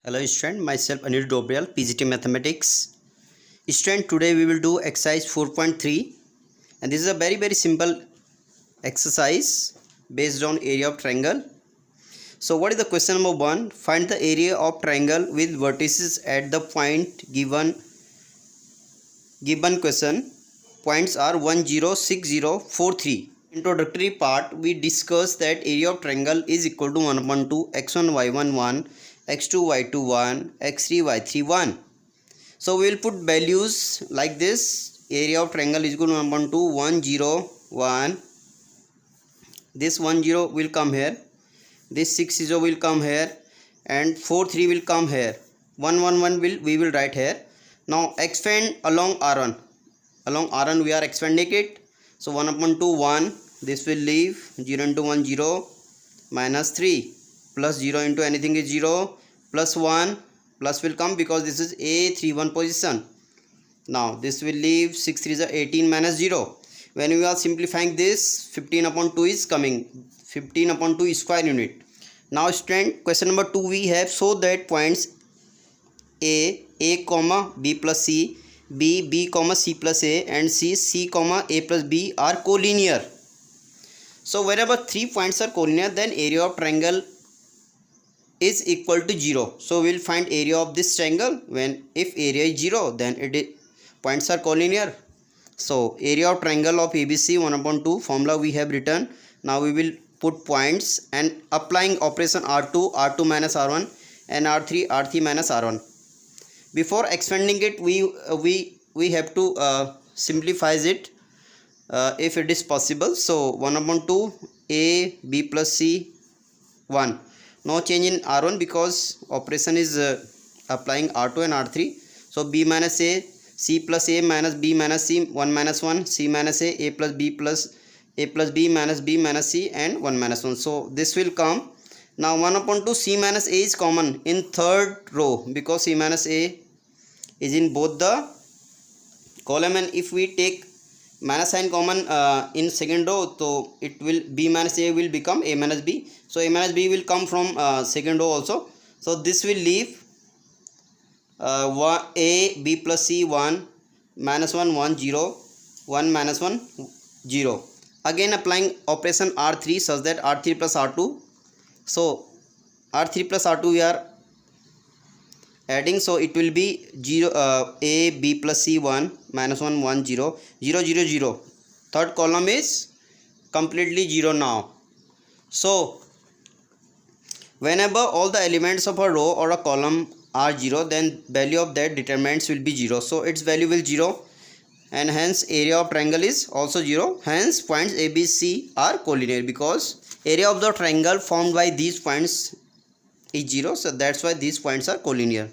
Hello student, myself Anil Dobriyal, PGT Mathematics. Student, today we will do exercise 4.3 and this is a very simple exercise based on area of triangle. So what is the question number 1? Find the area of triangle with vertices at the point given question. Points are 1, 0, 6, 0, 4, 3. Introductory part, we discussed that area of triangle is equal to 1 upon 2, x1, y1, 1, x2, y2, 1, x3, y3, 1. So we will put values like this. Area of triangle is equal to 1 upon 2, 1, 0, 1. This 1, 0 will come here. This 6, 0 will come here. And 4, 3 will come here. 1, 1, 1 we will write here. Now expand along R1. Along R1 we are expanding it. So 1 upon 2, 1. This will leave 0 into 1, 0. Minus 3. Plus 0 into anything is 0. Plus 1. Plus will come because this is A31 position. Now this will leave 6 3 is 18 minus 0. When we are simplifying this, 15 upon 2 is coming. 15 upon 2 is square unit. Now student, question number 2 we have, so that points A comma B plus C, B comma C plus A, and C comma A plus B are collinear. So wherever 3 points are collinear, then area of triangle is equal to 0. So we will find area of this triangle. When if area is 0, then points are collinear. So area of triangle of ABC 1 upon 2 formula we have written. Now we will put points and applying operation R2 minus R1 and R3 minus R1. Before expanding it, we have to simplify it if it is possible. So 1 upon 2 A B plus C 1. No change in R1 because operation is applying R2 and R3. So B minus A, C plus A minus B minus C, 1 minus 1, C minus A plus B plus A plus B minus C, and 1 minus 1. So this will come. Now 1 upon 2 C minus A is common in third row because C minus A is in both the column, and if we take minus sign common in second row, so it will B minus A will become A minus B. So A minus B will come from second row also. So this will leave A B plus C 1 minus 1 1 0 1 minus 1 0. Again applying operation R3 such that R3 plus R2. So R3 plus R2 we are adding, so it will be 0 A B plus C 1 minus 1 1 0 0 0 0. Third column is completely 0 now. So whenever all the elements of a row or a column are 0, then value of that determinants will be 0. So its value will 0, and hence area of triangle is also 0. Hence points A, B, C are collinear because area of the triangle formed by these points is 0. So that's why these points are collinear.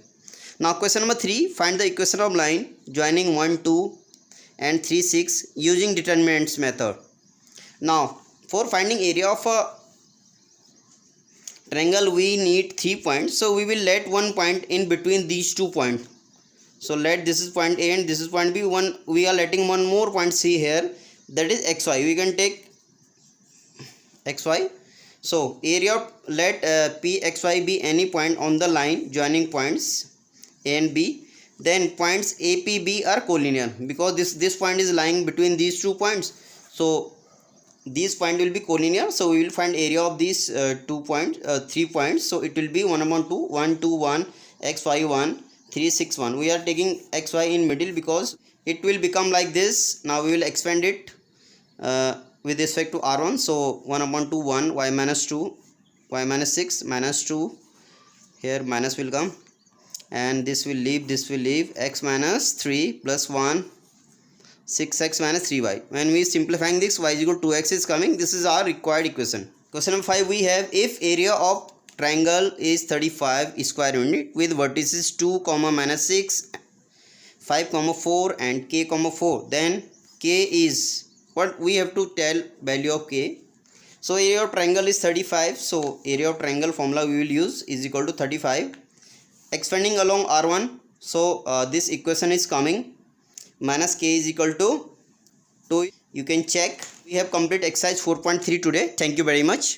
Now question number 3, find the equation of line joining 1, 2 and 3, 6 using determinants method. Now for finding area of a triangle we need 3 points. So we will let one point in between these 2 points. So let this is point A and this is point B. We are letting one more point C here, that is XY. We can take XY. So area, let PXY be any point on the line joining points A and B. Then points APB are collinear because this point is lying between these 2 points. So this point will be collinear. So we will find area of these 3 points. So it will be 1 upon 2 1 2 1 XY 1 3 6 1. We are taking XY in middle because it will become like this. Now we will expand it with respect to R1. So 1 upon 2 1 y minus 2 y minus 6 minus 2, here minus will come, and this will leave x minus 3 plus 1 6x minus 3y. When we simplifying this, y is equal to 2x is coming. This is our required equation. Question number 5 we have, if area of triangle is 35 square unit with vertices 2 comma minus 6 5 comma 4 and k comma 4, then k is what we have to tell value of k. So area of triangle is 35. So area of triangle formula we will use is equal to 35. Expanding along R1, so this equation is coming, minus k is equal to 2. You can check. We have complete exercise 4.3 today. Thank you very much.